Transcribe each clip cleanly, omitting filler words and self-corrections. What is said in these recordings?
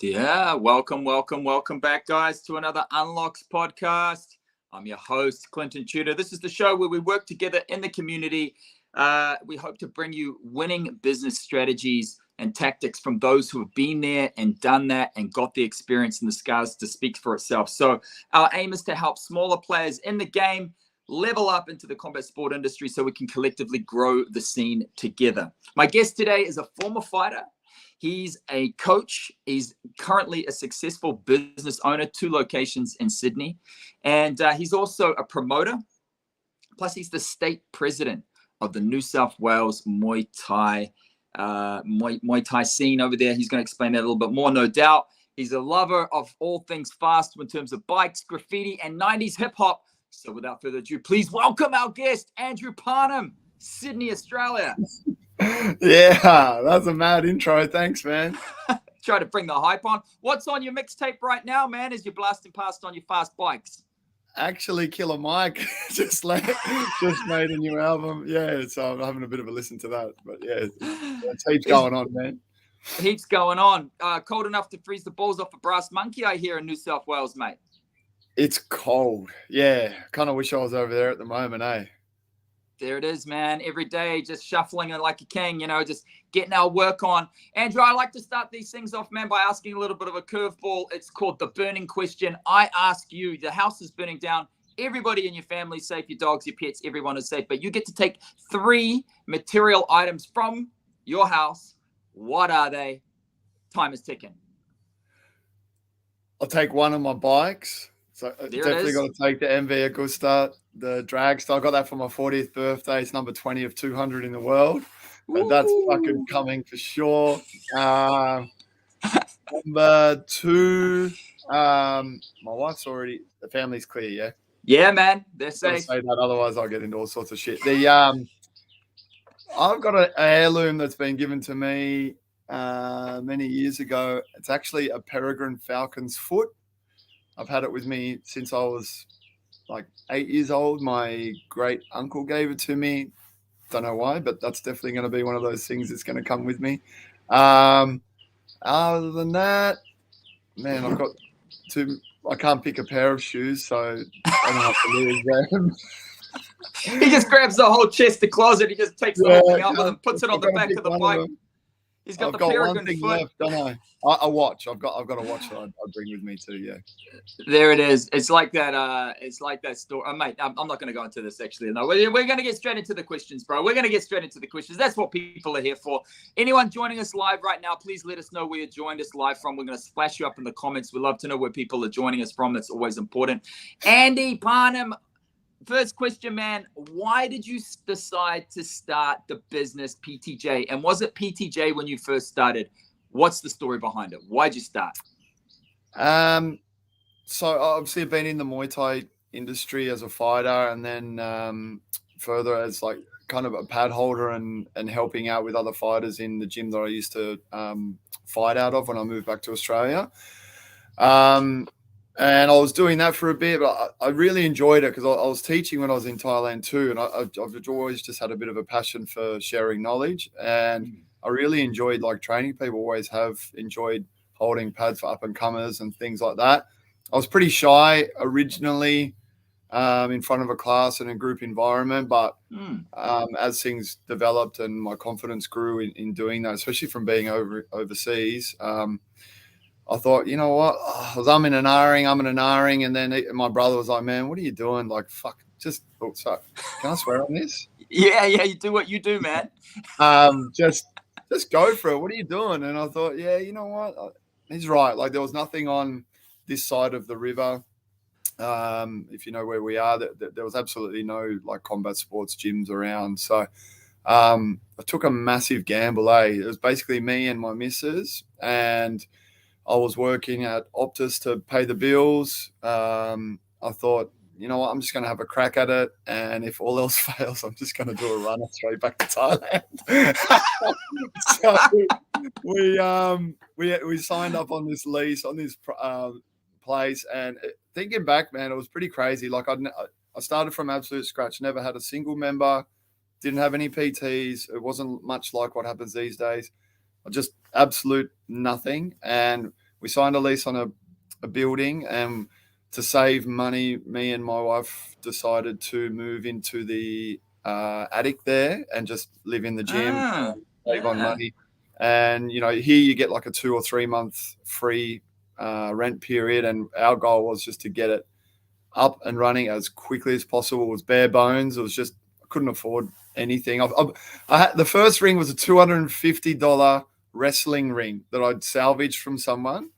Yeah, welcome back, guys, to another Unlocks podcast. I'm your host, Clinton Tudor. This is the show where we work together in the community. We hope to bring you winning business strategies and tactics from those who have been there and done that and got the experience and the scars to speak for itself. So our aim is to help smaller players in the game level up into the combat sport industry so we can collectively grow the scene together. My guest today is a former fighter. He's a coach. He's currently a successful business owner, 2 locations in Sydney. And he's also a promoter. Plus, he's the state president of the New South Wales Muay Thai scene over there. He's going to explain that a little bit more, no doubt. He's a lover of all things fast in terms of bikes, graffiti, and 90s hip hop. So without further ado, please welcome our guest, Andrew Parnham, Sydney, Australia. Yeah, that's a mad intro. Thanks, man. Try to bring the hype on. What's on your mixtape right now, man, as you're blasting past on your fast bikes? Actually, Killer Mike just made a new album. Yeah, so I'm having a bit of a listen to that. But yeah, there's heaps going on, man. Heaps going on. Cold enough to freeze the balls off a brass monkey, I hear, in New South Wales, mate. It's cold. Yeah, kind of wish I was over there at the moment, eh? There it is, man. Every day, just shuffling it like a king, just getting our work on. Andrew, I like to start these things off, man, by asking a little bit of a curveball. It's called the burning question. I ask you, the house is burning down. Everybody in your family is safe, your dogs, your pets, everyone is safe. But you get to take 3 material items from your house. What are they? Time is ticking. I'll take one of my bikes. So definitely got to take the MV Agusta, the Dragster. I got that for my 40th birthday. It's number 20 of 200 in the world. But that's fucking coming for sure. Number 2, my wife's already, the family's clear, yeah? Yeah, man. They're safe. Say that, otherwise I'll get into all sorts of shit. I've got an heirloom that's been given to me many years ago. It's actually a peregrine falcon's foot. I've had it with me since I was like 8 years old. My great uncle gave it to me. Don't know why, but that's definitely going to be one of those things that's going to come with me. Other than that, man, I've got 2. I can't pick a pair of shoes, so I don't have to lose them. He just grabs the whole chest of closet. He just takes the whole thing out and puts it on the back of the bike. He's got the peregrine foot. Left, don't I? A watch. I've got a watch that I'd bring with me too. Yeah. There it is. It's like that. It's like that story, mate. I'm not going to go into this actually. No, we're going to get straight into the questions, bro. We're going to get straight into the questions. That's what people are here for. Anyone joining us live right now, please let us know where you joined us live from. We're going to splash you up in the comments. We love to know where people are joining us from. That's always important. Andy Parnham. First question, man. Why did you decide to start the business PTJ? And was it PTJ when you first started? What's the story behind it? Why'd you start? So obviously I've been in the Muay Thai industry as a fighter, and then further as like kind of a pad holder and helping out with other fighters in the gym that I used to fight out of when I moved back to Australia. And I was doing that for a bit, but I really enjoyed it because I was teaching when I was in Thailand too. And I've always just had a bit of a passion for sharing knowledge. And I really enjoyed like training people, always have enjoyed holding pads for up and comers and things like that. I was pretty shy originally in front of a class and a group environment. But as things developed and my confidence grew in doing that, especially from being overseas, I thought, you know what? I was umming and ahhing. And then my brother was like, man, what are you doing? Like, fuck, just, sorry. Can I swear on this? Yeah, you do what you do, man. Just go for it. What are you doing? And I thought, yeah, you know what? He's right. Like, there was nothing on this side of the river. If you know where we are, there was absolutely no like combat sports gyms around. So I took a massive gamble, It was basically me and my missus, and I was working at Optus to pay the bills. I thought, you know what, I'm just going to have a crack at it. And if all else fails, I'm just going to do a runner straight back to Thailand. So we signed up on this lease, on this place. And thinking back, man, it was pretty crazy. Like I started from absolute scratch, never had a single member, didn't have any PTs. It wasn't much like what happens these days. Just absolute nothing. And we signed a lease on a building, and to save money, me and my wife decided to move into the attic there and just live in the gym, save on money. And, you know, here you get like a 2 or 3 month free rent period. And our goal was just to get it up and running as quickly as possible. It was bare bones. It was just, I couldn't afford anything. I had, the first ring was a $250 wrestling ring that I'd salvaged from someone.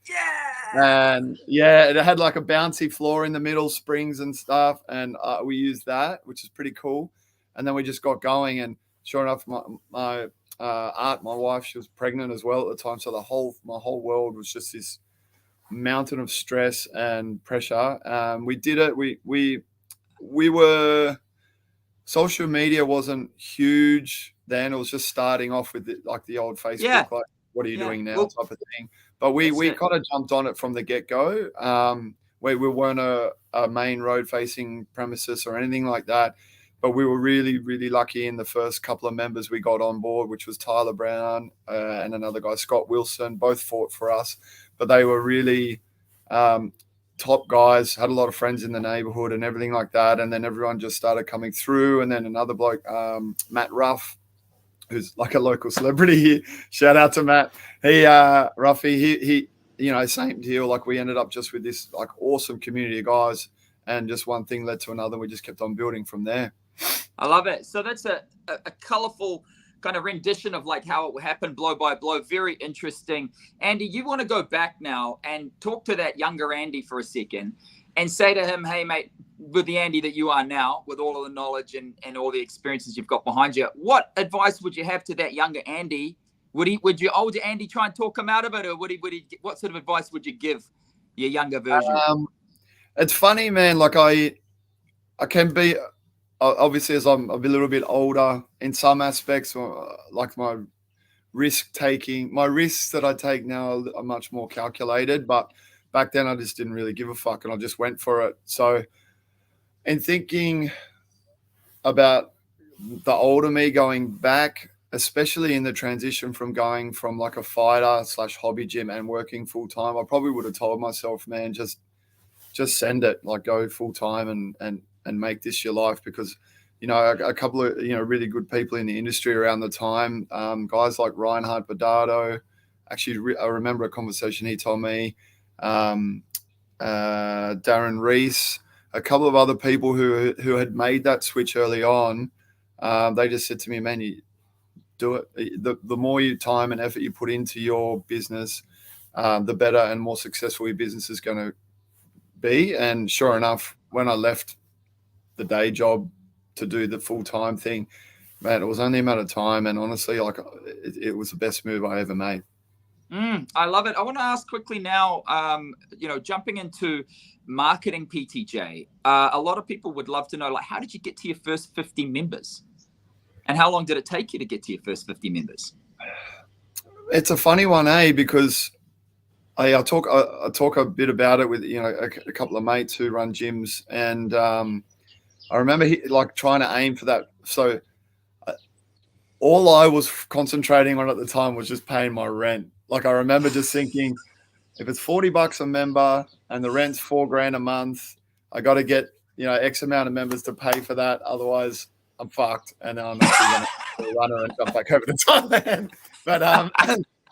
And yeah, it had like a bouncy floor in the middle, springs and stuff. And we used that, which is pretty cool. And then we just got going. And sure enough, my Art, my wife, she was pregnant as well at the time. So my whole world was just this mountain of stress and pressure. We did it. We were, social media wasn't huge then. It was just starting off with like the old Facebook, like, what are you doing now type of thing. But we kind of jumped on it from the get-go. We weren't a main road-facing premises or anything like that. But we were really, really lucky in the first couple of members we got on board, which was Tyler Brown and another guy, Scott Wilson. Both fought for us. But they were really top guys, had a lot of friends in the neighborhood and everything like that. And then everyone just started coming through. And then another bloke, Matt Ruff, who's like a local celebrity here. Shout out to Matt. Ruffy, he, you know, same deal. Like, we ended up just with this like awesome community of guys, and just one thing led to another. We just kept on building from there. I love it. So that's a colorful kind of rendition of like how it happened, blow by blow. Very interesting. Andy, you want to go back now and talk to that younger Andy for a second and say to him, hey, mate, with the Andy that you are now, with all of the knowledge and all the experiences you've got behind you, what advice would you have to that younger Andy? Would your older Andy try and talk him out of it, or would he what sort of advice would you give your younger version? It's funny, man. Like, I can be, obviously, as I'm a little bit older in some aspects, like my risks that I take now are much more calculated. But back then I just didn't really give a fuck, and I just went for it. So in thinking about the older me going back, especially in the transition from going from like a fighter / hobby gym and working full time, I probably would have told myself, man, just send it, like, go full time and make this your life. Because, you know, a couple of, you know, really good people in the industry around the time, guys like Reinhard Badado. Actually, I remember a conversation he told me, Darren Reese, a couple of other people who had made that switch early on. They just said to me, man, you do it. The more time and effort you put into your business, the better and more successful your business is going to be. And sure enough, when I left the day job to do the full-time thing, man, it was only a matter of time. And honestly, like, it was the best move I ever made. I love it. I want to ask quickly now, you know, jumping into marketing PTJ, a lot of people would love to know, like, how did you get to your first 50 members? And how long did it take you to get to your first 50 members? It's a funny one, because I talk a bit about it with, you know, a couple of mates who run gyms. And I remember like trying to aim for that. So all I was concentrating on at the time was just paying my rent. Like, I remember just thinking, if it's $40 a member and the rent's $4,000 a month, I got to get, you know, X amount of members to pay for that. Otherwise, I'm fucked. And then I'm actually going to run and jump back over to Thailand. But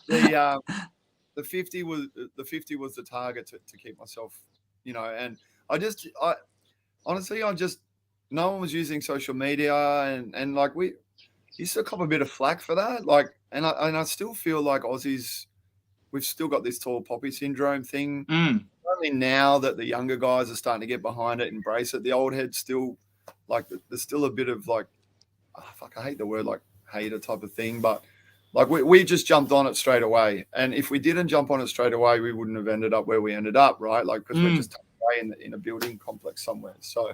the 50 was the target to keep myself, you know. And I honestly, no one was using social media, and like, we used to cop a bit of flack for that. Like, and I still feel like Aussies, we've still got this tall poppy syndrome thing. Only now that the younger guys are starting to get behind it, embrace it. The old heads still, like, there's still a bit of like, I hate the word, like, hater type of thing. But like, we just jumped on it straight away. And if we didn't jump on it straight away, we wouldn't have ended up where we ended up, right? Like, because we're just tucked away in a building complex somewhere. So,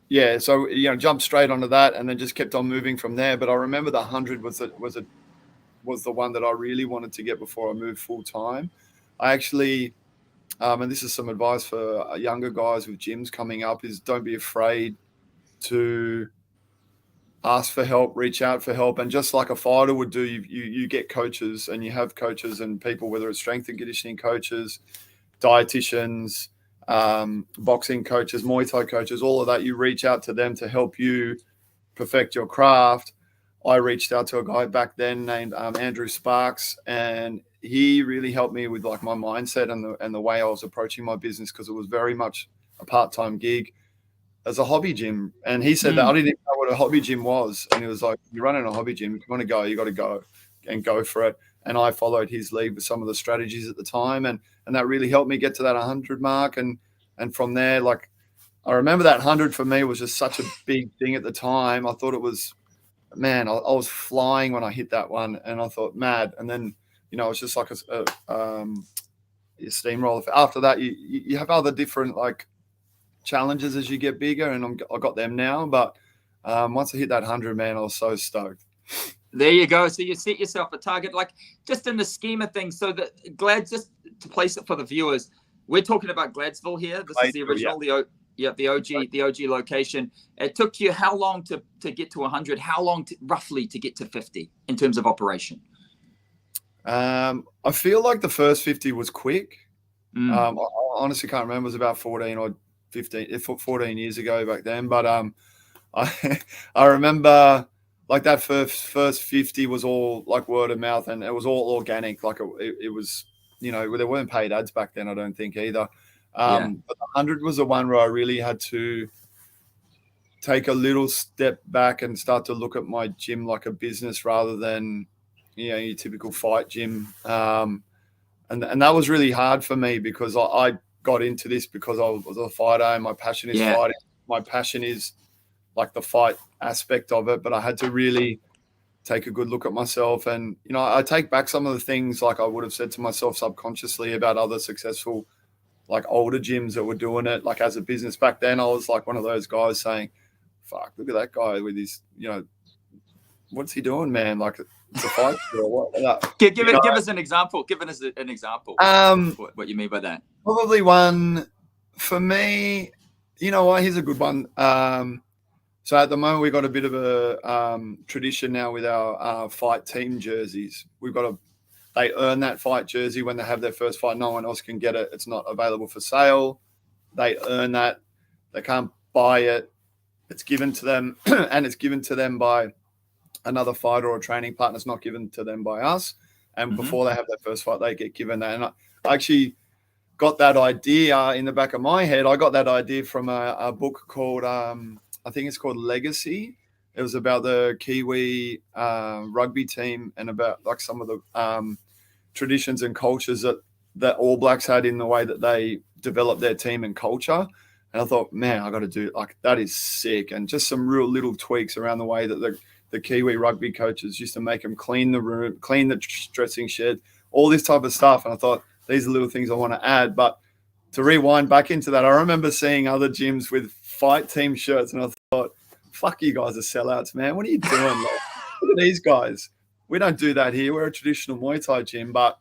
yeah, so, you know, jumped straight onto that and then just kept on moving from there. But I remember the 100 was the one that I really wanted to get before I moved full time. I actually, and this is some advice for younger guys with gyms coming up, is don't be afraid to ask for help, reach out for help. And just like a fighter would do, you get coaches, and you have coaches and people, whether it's strength and conditioning coaches, dietitians, boxing coaches, Muay Thai coaches, all of that. You reach out to them to help you perfect your craft. I reached out to a guy back then named Andrew Sparks, and he really helped me with like my mindset and the way I was approaching my business, because it was very much a part-time gig as a hobby gym. And he said that I didn't even know what a hobby gym was. And he was like, you're running a hobby gym. If you want to go, you got to go and go for it. And I followed his lead with some of the strategies at the time. And that really helped me get to that 100 mark. And from there, like, I remember that 100 for me was just such a big thing at the time. I thought it was, man, I was flying when I hit that one. And I thought, mad. And then, you know, it's just like a steamroller. After that, you have other different, like, challenges as you get bigger, and I got them now. But once I hit that 100, man, I was so stoked. There you go. So you set yourself a target, like, just in the scheme of things. So that Glad, just to place it for the viewers, we're talking about Gladsville here. This is the original, the OG location. It took you how long to get to 100? How long roughly to get to 50 in terms of operation? I feel like the first 50 was quick. I honestly can't remember. It was about 14 or 14 years ago back then. But I remember, like, that first 50 was all like word of mouth, and it was all organic. Like it was, you know, there weren't paid ads back then, I don't think either. But the 100 was the one where I really had to take a little step back and start to look at my gym like a business rather than, you know, your typical fight gym. And that was really hard for me, because I got into this because I was a fighter, and my passion is fighting. My passion is like the fight aspect of it, but I had to really take a good look at myself. And, you know, I take back some of the things like I would have said to myself subconsciously about other successful, like, older gyms that were doing it like as a business. Back then I was like one of those guys saying, fuck, look at that guy with his, you know, what's he doing, man? Like, it's a fight or what? Give us an example. Give us an example. What you mean by that? Probably one for me, you know what? Here's a good one. So at the moment, we've got a bit of a tradition now with our fight team jerseys. They earn that fight jersey when they have their first fight. No one else can get it. It's not available for sale. They earn that. They can't buy it. It's given to them, and it's given to them by another fighter or a training partner. It's not given to them by us. And before they have their first fight, they get given that. And I actually got that idea in the back of my head. I got that idea from a book called, I think it's called Legacy. It was about the Kiwi rugby team, and about like some of the traditions and cultures that All Blacks had in the way that they developed their team and culture. And I thought, man, I got to do, like, that is sick. And just some real little tweaks around the way that the Kiwi rugby coaches used to make them clean the room, clean the dressing shed, all this type of stuff. And I thought, these are little things I want to add. But to rewind back into that, I remember seeing other gyms with fight team shirts, and I thought, fuck, you guys are sellouts, man. What are you doing? Like, look at these guys. We don't do that here. We're a traditional Muay Thai gym. But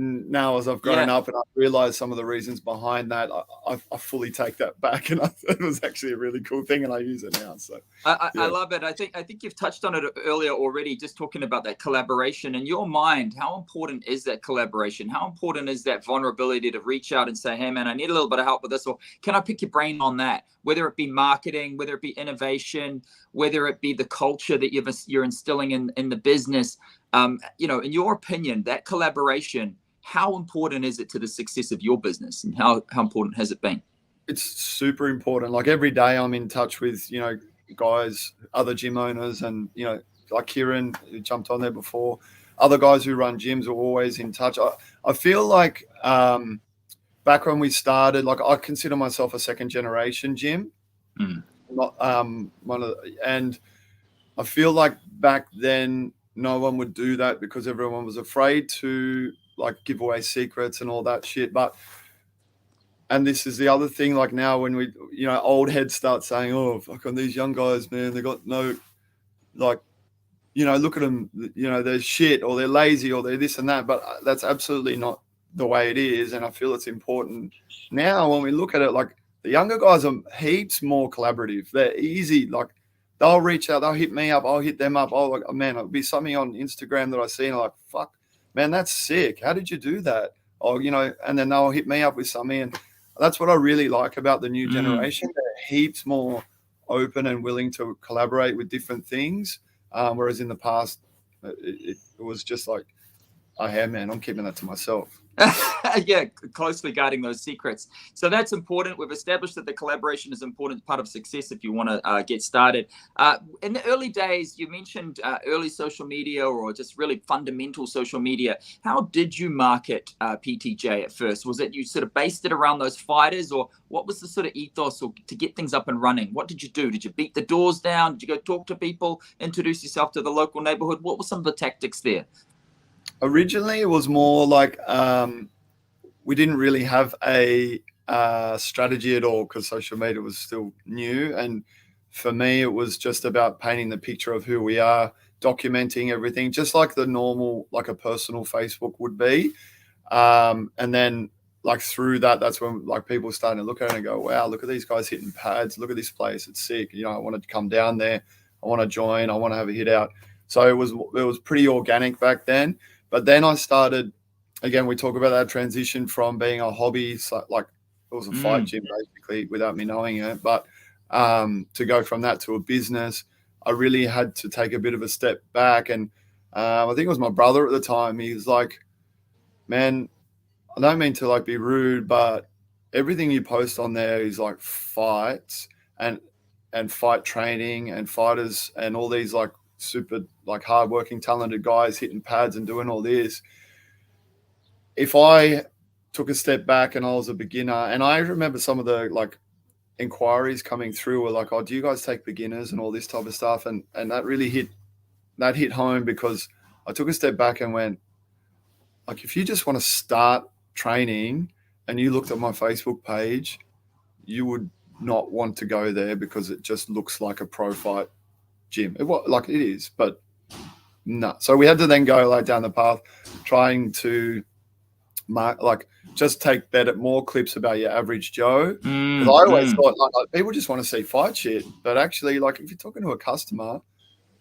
now, as I've grown up and I've realized some of the reasons behind that, I fully take that back, and it was actually a really cool thing, and I use it now. So I love it. I think you've touched on it earlier already, just talking about that collaboration. In your mind, how important is that collaboration? How important is that vulnerability to reach out and say, hey, man, I need a little bit of help with this, or can I pick your brain on that? Whether it be marketing, whether it be innovation, whether it be the culture that you're instilling in the business. You know, in your opinion, that collaboration, how important is it to the success of your business, and how important has it been? It's super important. Like, every day I'm in touch with, you know, guys, other gym owners, and, you know, like Kieran, who jumped on there before, other guys who run gyms are always in touch. I feel like back when we started, like, I consider myself a second generation gym. Not and I feel like back then no one would do that because everyone was afraid to, like, give away secrets and all that shit. And this is the other thing, like, now when we, you know, old heads start saying, oh, fuck on these young guys, man, they got no, like, you know, look at them, you know, they're shit, or they're lazy, or they're this and that. But that's absolutely not the way it is. And I feel it's important now when we look at it, like, the younger guys are heaps more collaborative. They're easy. Like, they'll reach out, they'll hit me up, I'll hit them up. Oh, like, man, it'll be something on Instagram that I see and I'm like, fuck, man, that's sick. How did you do that? Oh, and then they'll hit me up with something. And that's what I really like about the new generation. They're heaps more open and willing to collaborate with different things. Whereas in the past, it was just like, oh, yeah, man, I'm keeping that to myself. Yeah, closely guarding those secrets. So that's important. We've established that the collaboration is an important part of success if you want to get started. In the early days, you mentioned early social media or just really fundamental social media. How did you market PTJ at first? Was it you sort of based it around those fighters, or what was the sort of ethos or to get things up and running? What did you do? Did you beat the doors down? Did you go talk to people, introduce yourself to the local neighborhood? What were some of the tactics there? Originally, it was more like we didn't really have a strategy at all because social media was still new. And for me, it was just about painting the picture of who we are, documenting everything, just like the normal, like a personal Facebook would be. And then like through that, that's when like people starting to look at it and go, wow, look at these guys hitting pads. Look at this place. It's sick. I wanted to come down there. I want to join. I want to have a hit out. So it was pretty organic back then. But then I started, again, we talk about that transition from being a hobby, so like it was a fight gym basically without me knowing it. But to go from that to a business, I really had to take a bit of a step back. And I think it was my brother at the time. He was like, man, I don't mean to like be rude, but everything you post on there is like fights and fight training and fighters and all these like super like hardworking, talented guys hitting pads and doing all this. If I took a step back and I was a beginner, and I remember some of the like inquiries coming through were like, oh, do you guys take beginners and all this type of stuff? And that really hit home because I took a step back and went, like, if you just want to start training and you looked at my Facebook page, you would not want to go there because it just looks like a pro fight gym. It is, but no. So we had to then go like down the path trying to just take more clips about your average Joe. Because I always thought like people just want to see fight shit, but actually, like if you're talking to a customer,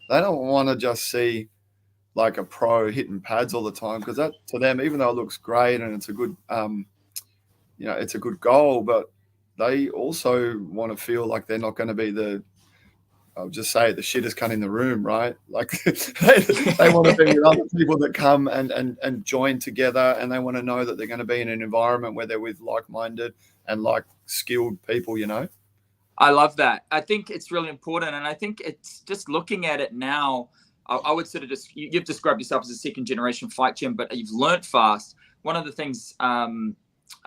they don't want to just see like a pro hitting pads all the time because that to them, even though it looks great and it's a good, it's a good goal, but they also want to feel like they're not going to be I'll just say the shittest cunt in the room, right? Like they want to be with other people that come and join together, and they want to know that they're going to be in an environment where they're with like-minded and like skilled people, I love that. I think it's really important. And I think it's just looking at it now, I would sort of you've described yourself as a second generation fight gym, but you've learned fast. One of the things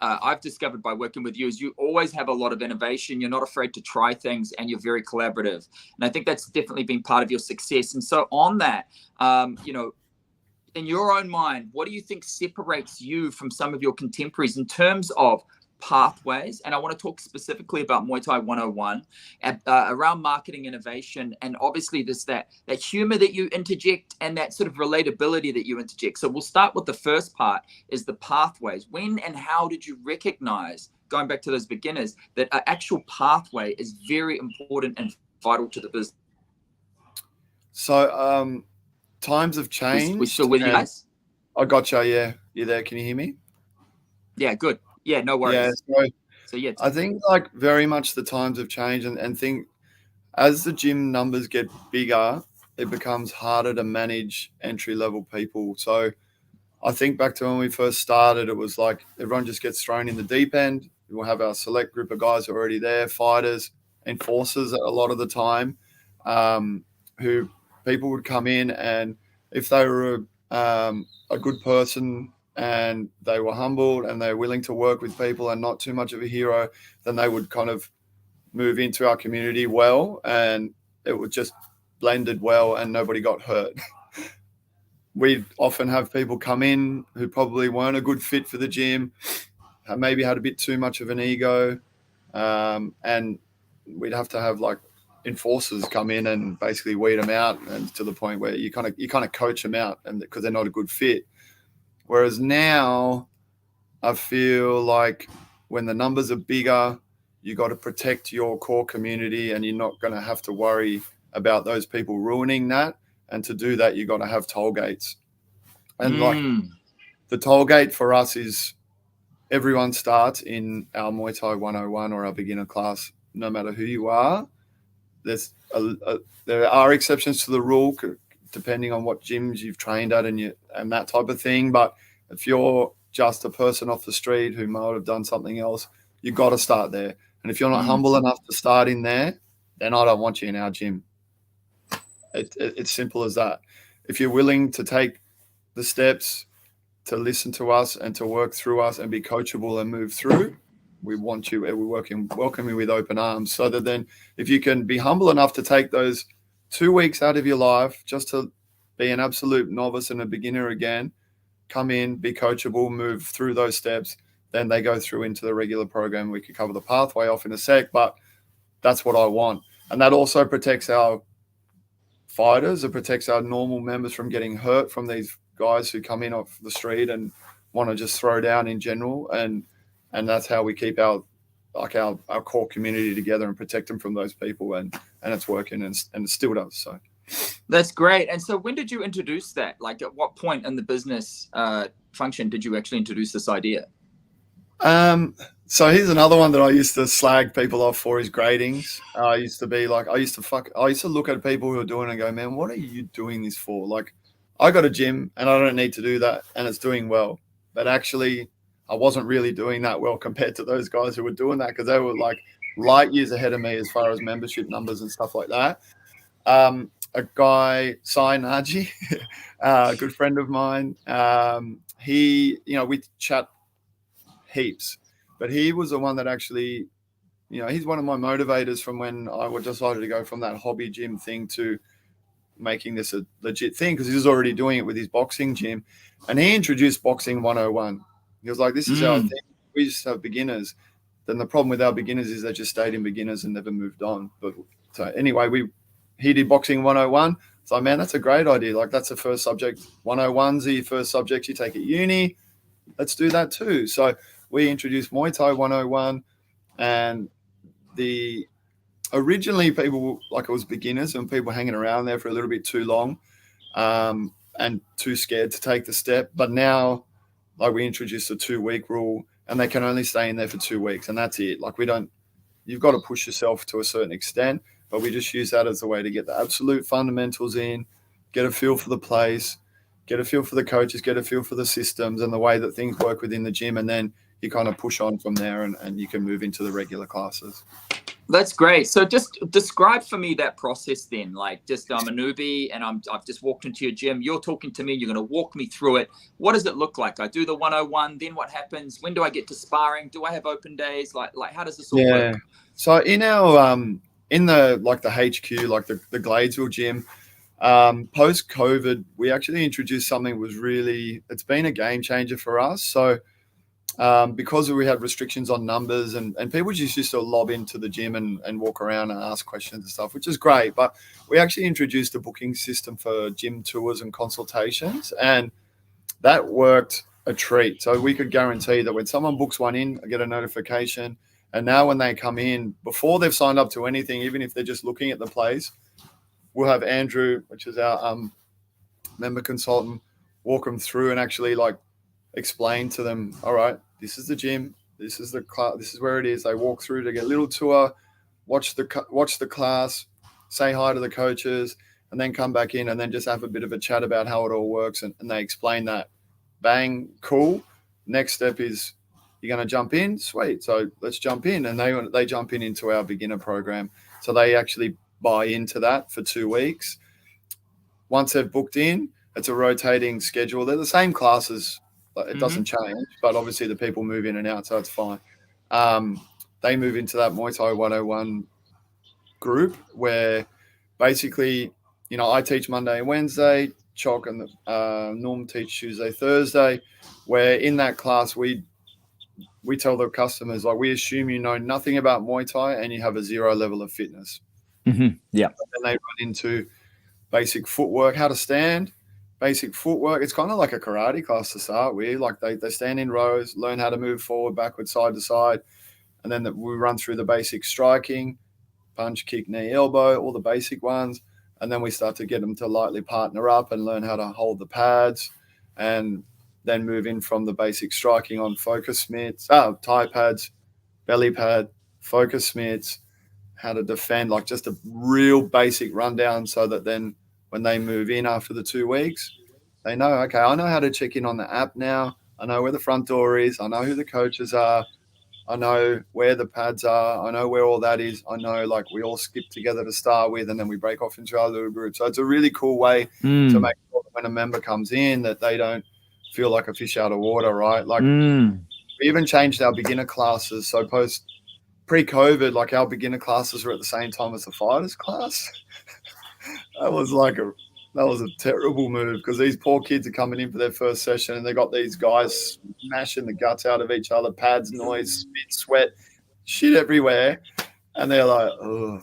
I've discovered by working with you is you always have a lot of innovation. You're not afraid to try things and you're very collaborative. And I think that's definitely been part of your success. And so on that, in your own mind, what do you think separates you from some of your contemporaries in terms of pathways? And I want to talk specifically about Muay Thai 101 around marketing innovation, and obviously there's that humor that you interject and that sort of relatability that you interject. So we'll start with the first part, is the pathways. When and how did you recognize, going back to those beginners, that an actual pathway is very important and vital to the business? So times have changed. We still with you guys? I gotcha. Yeah, you there? Can you hear me? Yeah, good. Yeah, no worries. Yeah, so yeah, I think like very much the times have changed, and think as the gym numbers get bigger, it becomes harder to manage entry level people. So I think back to when we first started, it was like everyone just gets thrown in the deep end. We'll have our select group of guys who are already there, fighters, enforcers a lot of the time, who people would come in, and if they were a good person and they were humbled and they're willing to work with people and not too much of a hero, then they would kind of move into our community well, and it would just blended well and nobody got hurt. We'd often have people come in who probably weren't a good fit for the gym, maybe had a bit too much of an ego, and we'd have to have like enforcers come in and basically weed them out, and to the point where you kind of coach them out, and because they're not a good fit. Whereas now, I feel like when the numbers are bigger, you got to protect your core community, and you're not going to have to worry about those people ruining that. And to do that, you got to have toll gates. And like the toll gate for us is everyone starts in our Muay Thai 101 or our beginner class, no matter who you are. There are exceptions to the rule depending on what gyms you've trained at and that type of thing. But if you're just a person off the street who might have done something else, you've got to start there. And if you're not humble enough to start in there, then I don't want you in our gym. It's simple as that. If you're willing to take the steps to listen to us and to work through us and be coachable and move through, we want you. We're welcome you with open arms. So that then, if you can be humble enough to take those 2 weeks out of your life just to be an absolute novice and a beginner again, come in, be coachable, move through those steps, then they go through into the regular program. We could cover the pathway off in a sec, but that's what I want. And that also protects our fighters. It protects our normal members from getting hurt from these guys who come in off the street and want to just throw down in general. And that's how we keep our core community together and protect them from those people. And it's working and it still does. So that's great. And so when did you introduce that? Like at what point in the business function did you actually introduce this idea? So here's another one that I used to slag people off for, is gradings. I used to look at people who are doing it and go, man, what are you doing this for? Like, I got a gym and I don't need to do that and it's doing well. But actually, I wasn't really doing that well compared to those guys who were doing that, because they were like light years ahead of me as far as membership numbers and stuff like that. A guy, Sai Naji, a good friend of mine, we chat heaps, but he was the one that actually, he's one of my motivators from when I decided to go from that hobby gym thing to making this a legit thing, because he was already doing it with his boxing gym. And he introduced boxing 101. He was like, this is our thing. We just have beginners. Then the problem with our beginners is they just stayed in beginners and never moved on. But so anyway, he did boxing 101. So, man, that's a great idea. Like, that's the first subject. 101's the first subject you take at uni. Let's do that too. So we introduced Muay Thai 101, and originally people, like, it was beginners and people hanging around there for a little bit too long and too scared to take the step. But now, like, we introduced a 2-week rule and they can only stay in there for 2 weeks, and that's it. Like, you've got to push yourself to a certain extent, but we just use that as a way to get the absolute fundamentals in, get a feel for the place, get a feel for the coaches, get a feel for the systems and the way that things work within the gym. And then you kind of push on from there and you can move into the regular classes. That's great. So just describe for me that process then. Like, just I'm a newbie and I've just walked into your gym. You're talking to me. You're going to walk me through it. What does it look like? I do the 101. Then what happens? When do I get to sparring? Do I have open days? Like how does this all work? So in our in the HQ, like the Gladesville gym, post COVID, we actually introduced something that was it's been a game changer for us. So because we had restrictions on numbers and people just used to lob into the gym and walk around and ask questions and stuff, which is great. But we actually introduced a booking system for gym tours and consultations, and that worked a treat. So we could guarantee that when someone books one in, I get a notification. And now when they come in, before they've signed up to anything, even if they're just looking at the place, we'll have Andrew, which is our member consultant, walk them through and actually explain to them, all right, this is the gym, this is the class, this is where it is. They walk through to get a little tour, watch the class, say hi to the coaches, and then come back in and then just have a bit of a chat about how it all works. And they explain that. Bang, cool. Next step is, you're going to jump in? Sweet. So let's jump in. And they jump into our beginner program. So they actually buy into that for 2 weeks. Once they've booked in, it's a rotating schedule. They're the same classes. It doesn't change, but obviously the people move in and out, so it's fine. They move into that Muay Thai 101 group where basically, I teach Monday and Wednesday, Chalk and Norm teach Tuesday, Thursday, where in that class we tell the customers, we assume you know nothing about Muay Thai and you have a 0 level of fitness. Mm-hmm. Yeah. And they run into basic footwork, how to stand, basic footwork. It's kind of like a karate class to start with. They stand in rows, learn how to move forward, backward, side to side. And then we run through the basic striking, punch, kick, knee, elbow, all the basic ones. And then we start to get them to lightly partner up and learn how to hold the pads, and then move in from the basic striking on focus mitts, tie pads, belly pad, focus mitts, how to defend, like just a real basic rundown, so that then when they move in after the 2 weeks, they know, okay, I know how to check in on the app now. I know where the front door is. I know who the coaches are. I know where the pads are. I know where all that is. I know, like, we all skip together to start with, and then we break off into our little groups. So it's a really cool way to make sure that when a member comes in, that they don't feel like a fish out of water, right? Like, we even changed our beginner classes. So pre-COVID, like, our beginner classes were at the same time as the fighters class. That was a terrible move, because these poor kids are coming in for their first session and they got these guys smashing the guts out of each other, pads, noise, spit, sweat, shit everywhere. And they're like, oh.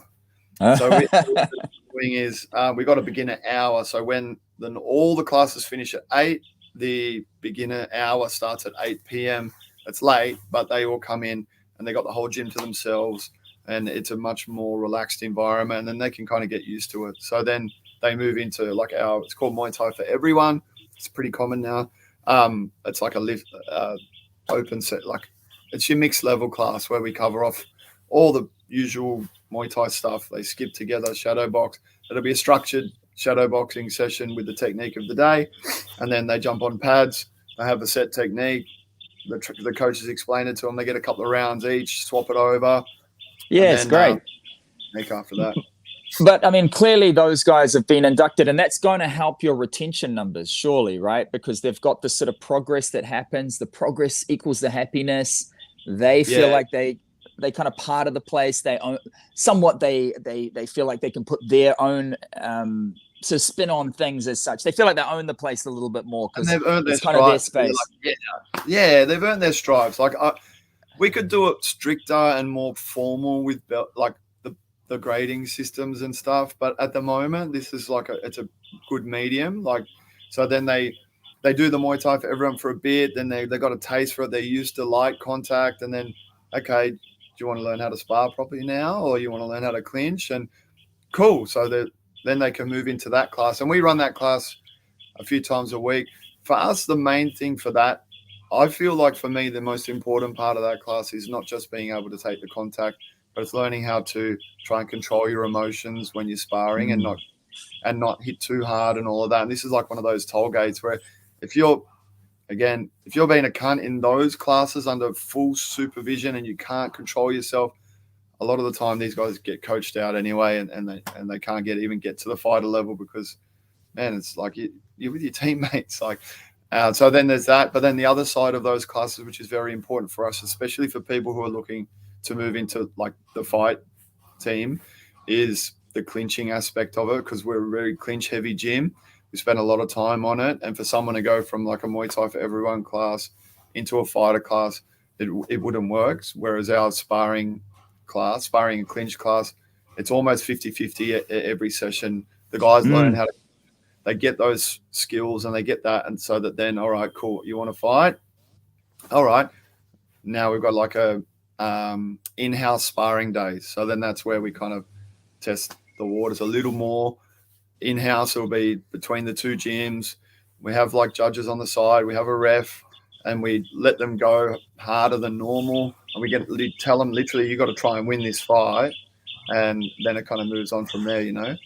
So what we're doing is we got a beginner hour. So when all the classes finish at 8, the beginner hour starts at 8 p.m. It's late, but they all come in and they got the whole gym to themselves, and it's a much more relaxed environment, and then they can kind of get used to it. So then they move into like it's called Muay Thai for everyone. It's pretty common now. It's like a open set, like it's your mixed level class where we cover off all the usual Muay Thai stuff. They skip together, shadow box. It'll be a structured shadow boxing session with the technique of the day, and then they jump on pads. They have a set technique. The coaches explain it to them. They get a couple of rounds each, swap it over. Yeah, it's great. After that. But I mean, clearly those guys have been inducted, and that's going to help your retention numbers, surely, right? Because they've got this sort of progress that happens. The progress equals the happiness. They feel like they kind of part of the place. They own somewhat. They feel like they can put their own sort of spin on things as such. They feel like they own the place a little bit more because they've earned it's their kind of their stripes. space. They've earned their stripes. Like we could do it stricter and more formal with like the grading systems and stuff, but at the moment this is like it's a good medium. Like, so then they do the Muay Thai for everyone for a bit, then they got a taste for it, they're used to light contact, and then okay, do you want to learn how to spar properly now, or you want to learn how to clinch? And cool, so then they can move into that class, and we run that class a few times a week. For us, the main thing for that, I feel like for me the most important part of that class is not just being able to take the contact, but it's learning how to try and control your emotions when you're sparring and not hit too hard and all of that. And this is like one of those toll gates where if you're being a cunt in those classes under full supervision and you can't control yourself, a lot of the time these guys get coached out anyway, and they can't even get to the fighter level because, man, it's like you're with your teammates. Like, so then there's that. But then the other side of those classes, which is very important for us, especially for people who are looking to move into like the fight team, is the clinching aspect of it, because we're a very clinch heavy gym. We spend a lot of time on it, and for someone to go from like a Muay Thai for everyone class into a fighter class, it wouldn't work. Whereas our sparring and clinch class, it's almost 50-50 every session. The guys learn how to, they get those skills and they get that, and so that then, all right, cool, you want to fight? All right, now we've got like a in-house sparring day. So then that's where we kind of test the waters a little more. In-house will be between the two gyms. We have like judges on the side. We have a ref, and we let them go harder than normal. And we tell them literally, you got to try and win this fight. And then it kind of moves on from there, you know?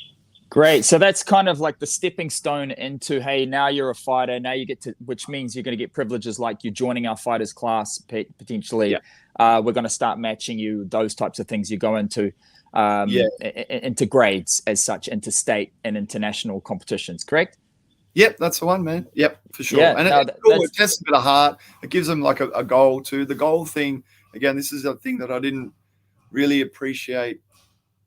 Great. So that's kind of like the stepping stone into, hey, now you're a fighter. Now you get to, which means you're going to get privileges like you're joining our fighters class potentially. Yeah. We're going to start matching you, those types of things you go into, into grades as such, into state and international competitions, correct? Yep, that's the one, man. Yep, for sure. Yeah, and it tests a bit of heart. It gives them like a goal too. The goal thing, again, this is a thing that I didn't really appreciate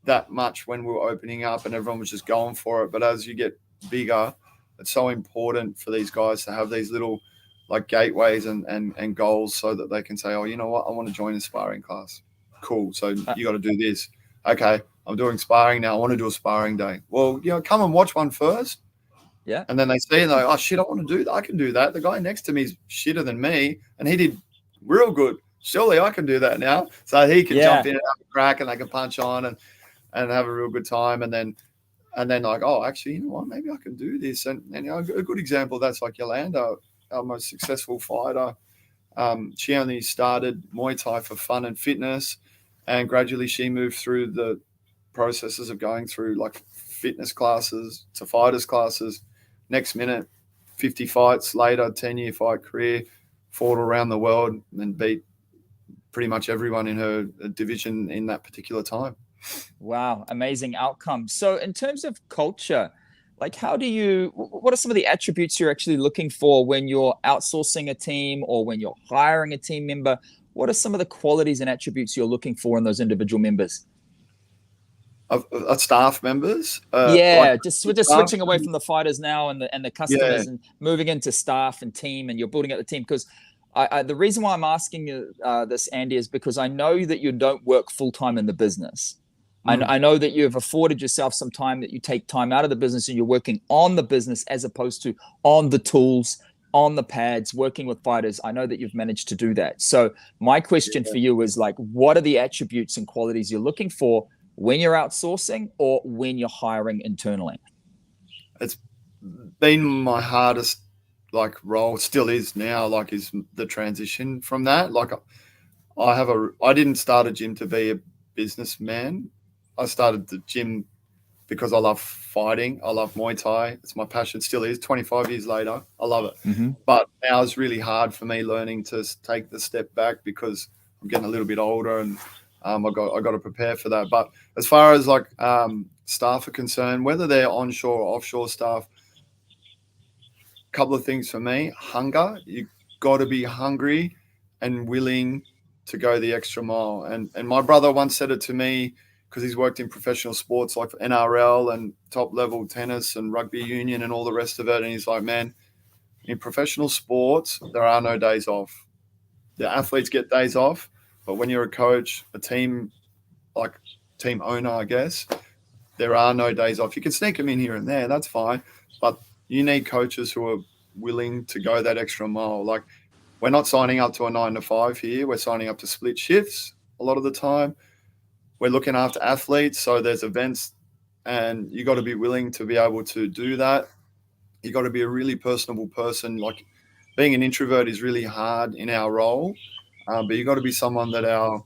that much when we were opening up and everyone was just going for it. But as you get bigger, it's so important for these guys to have these little like gateways and goals so that they can say, oh, you know what, I want to join a sparring class. Cool. So you got to do this. Okay, I'm doing sparring now. I want to do a sparring day. Well, come and watch one first. Yeah. And then they see and they're like, oh shit, I want to do that. I can do that. The guy next to me is shitter than me and he did real good. Surely I can do that now. So he can jump in and have a crack and they can punch on. and have a real good time. And then like, oh, actually, you know what, maybe I can do this. And you know, a good example of that's like Yolanda, our most successful fighter. She only started Muay Thai for fun and fitness, and gradually she moved through the processes of going through like fitness classes to fighters classes. Next minute, 50 fights later, 10-year fight career, fought around the world and beat pretty much everyone in her division in that particular time. Wow, amazing outcome. So in terms of culture, like what are some of the attributes you're actually looking for when you're outsourcing a team or when you're hiring a team member? What are some of the qualities and attributes you're looking for in those individual members? Of staff members? We're just switching away from the fighters now and the customers and moving into staff and team, and you're building up the team. Because the reason why I'm asking you this, Andy, is because I know that you don't work full-time in the business. I know that you've afforded yourself some time, that you take time out of the business and you're working on the business as opposed to on the tools, on the pads, working with fighters. I know that you've managed to do that. So my question for you is like, what are the attributes and qualities you're looking for when you're outsourcing or when you're hiring internally? It's been my hardest like role, still is now, like is the transition from that. Like I didn't start a gym to be a businessman. I started the gym because I love fighting. I love Muay Thai. It's my passion, still is. 25 years later, I love it. But now it's really hard for me learning to take the step back because I'm getting a little bit older and I got to prepare for that. But as far as like staff are concerned, whether they're onshore or offshore staff, a couple of things for me. Hunger. You got to be hungry and willing to go the extra mile. And my brother once said it to me, because he's worked in professional sports like NRL and top level tennis and rugby union and all the rest of it. And he's like, man, in professional sports, there are no days off. The athletes get days off, but when you're a coach, a team owner, I guess, there are no days off. You can sneak them in here and there, that's fine. But you need coaches who are willing to go that extra mile. Like, we're not signing up to a 9 to 5 here. We're signing up to split shifts a lot of the time. We're looking after athletes, so there's events, and you got to be willing to be able to do that. You got to be a really personable person. Like, being an introvert is really hard in our role, but you got to be someone that our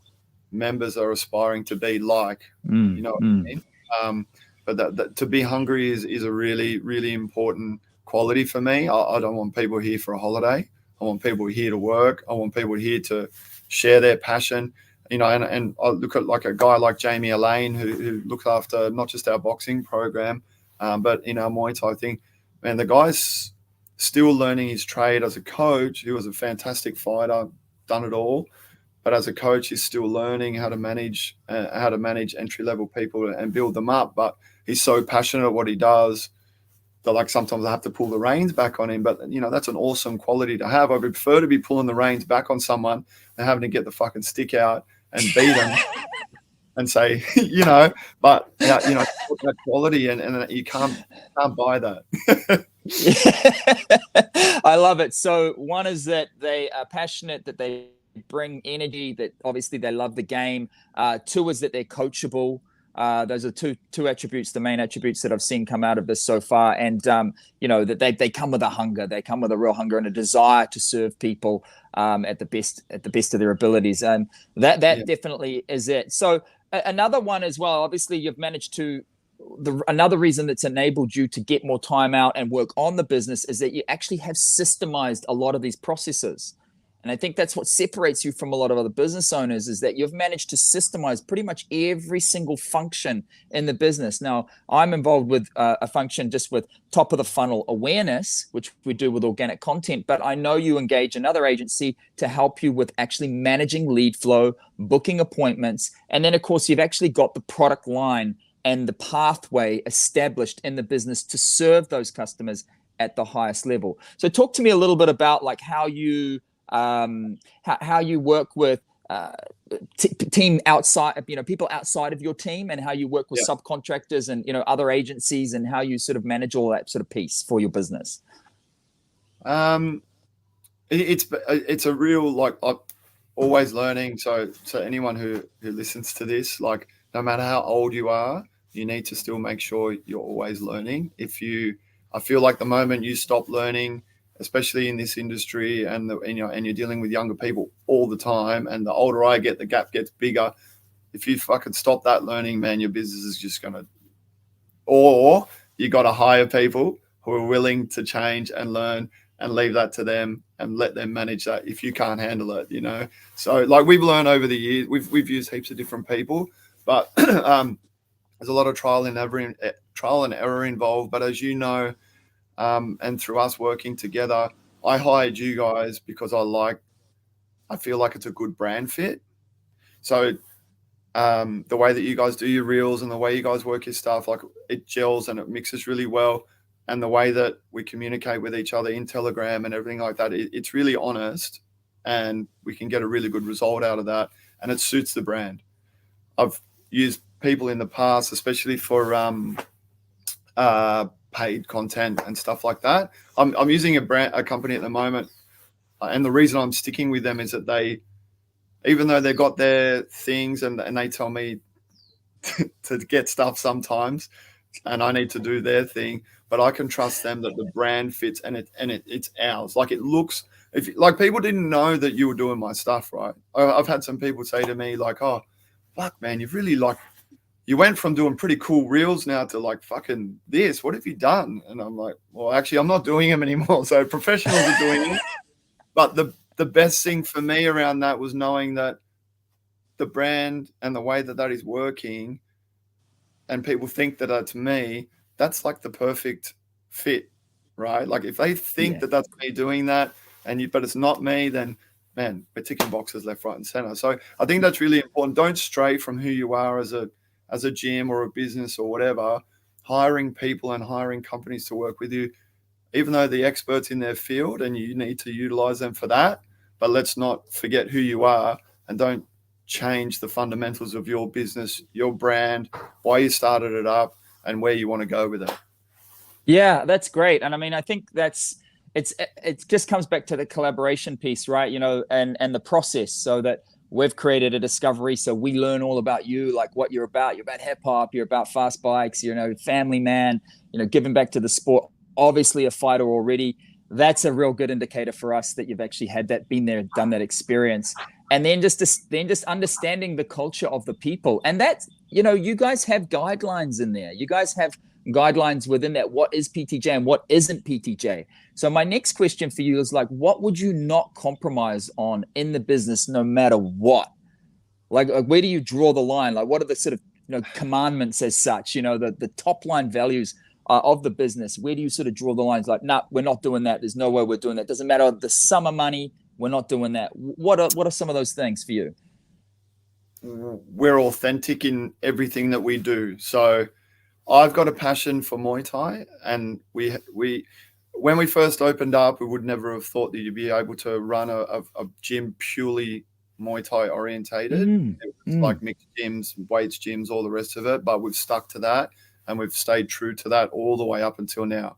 members are aspiring to be like. You know what I mean? But that to be hungry is a really, really important quality for me. I don't want people here for a holiday. I want people here to work. I want people here to share their passion. You know, and I look at like a guy like Jamie Elaine who looks after not just our boxing program, but in our Muay Thai thing. Man, the guy's still learning his trade as a coach. He was a fantastic fighter, done it all. But as a coach, he's still learning how to manage entry-level people and build them up. But he's so passionate at what he does that, like, sometimes I have to pull the reins back on him. But, you know, that's an awesome quality to have. I prefer to be pulling the reins back on someone than having to get the fucking stick out and beat them and say, you know, but, you know, that quality and you can't buy that. I love it. So one is that they are passionate, that they bring energy, that obviously they love the game. Two is that they're coachable. Those are two attributes, the main attributes that I've seen come out of this so far. And, you know, that they come with a hunger. They come with a real hunger and a desire to serve people at the best of their abilities. And that definitely is it. So another one as well, obviously you've managed to, another reason that's enabled you to get more time out and work on the business is that you actually have systemized a lot of these processes. And I think that's what separates you from a lot of other business owners, is that you've managed to systemize pretty much every single function in the business. Now, I'm involved with a function just with top of the funnel awareness, which we do with organic content. But I know you engage another agency to help you with actually managing lead flow, booking appointments. And then, of course, you've actually got the product line and the pathway established in the business to serve those customers at the highest level. So talk to me a little bit about like how you work with team outside, you know, people outside of your team, and how you work with subcontractors and, you know, other agencies, and how you sort of manage all that sort of piece for your business. It's a real, like, I'm always learning. So anyone who listens to this, like, no matter how old you are, you need to still make sure you're always learning. I feel like the moment you stop learning, especially in this industry, and you're dealing with younger people all the time, and the older I get, the gap gets bigger. If you fucking stop that learning, man, your business is just gonna. Or you got to hire people who are willing to change and learn, and leave that to them and let them manage that if you can't handle it, you know. So like we've learned over the years, we've used heaps of different people, but there's a lot of trial and error involved. But as you know, and through us working together, I hired you guys because I feel like it's a good brand fit. So the way that you guys do your reels and the way you guys work your stuff, like it gels and it mixes really well. And the way that we communicate with each other in Telegram and everything like that, it's really honest, and we can get a really good result out of that. And it suits the brand. I've used people in the past, especially for paid content and stuff like that. I'm using a company at the moment, and the reason I'm sticking with them is that even though they've got their things and they tell me to get stuff sometimes, and I need to do their thing, but I can trust them that the brand fits and it's ours. Like it looks, like people didn't know that you were doing my stuff, right? I've had some people say to me like, "Oh, fuck, man, you've really you went from doing pretty cool reels now to like fucking this. What have you done?" And I'm like, "Well, actually, I'm not doing them anymore. So professionals are doing it." But the best thing for me around that was knowing that the brand and the way that is working, and people think that that's me, that's like the perfect fit, right? Like if they think that that's me doing that, but it's not me, then man, we're ticking boxes left, right, and center. So I think that's really important. Don't stray from who you are as a gym or a business or whatever. Hiring people and hiring companies to work with you, even though they're experts in their field and you need to utilize them for that, but let's not forget who you are, and don't change the fundamentals of your business, your brand, why you started it up, and where you want to go with it. Yeah, that's great. And I mean, I think it just comes back to the collaboration piece, right? You know, and the process, so that we've created a discovery. So we learn all about you, like what you're about. You're about hip hop, you're about fast bikes, you know, family man, you know, giving back to the sport, obviously a fighter already. That's a real good indicator for us that you've actually been there, done that experience. And then just understanding the culture of the people. And that's, you know, you guys have guidelines in there. You guys have guidelines within that. What is PTJ and what isn't PTJ? So my next question for you is like, what would you not compromise on in the business, no matter what? Like where do you draw the line? Like, what are the sort of, you know, commandments as such, you know, the top line values of the business? Where do you sort of draw the lines? Like, nah, we're not doing that. There's no way we're doing that. Doesn't matter the sum of money. We're not doing that. What are some of those things for you? We're authentic in everything that we do. So I've got a passion for Muay Thai, and we when we first opened up, we would never have thought that you'd be able to run a gym purely Muay Thai orientated. Like mixed gyms, weights gyms, all the rest of it. But we've stuck to that, and we've stayed true to that all the way up until now.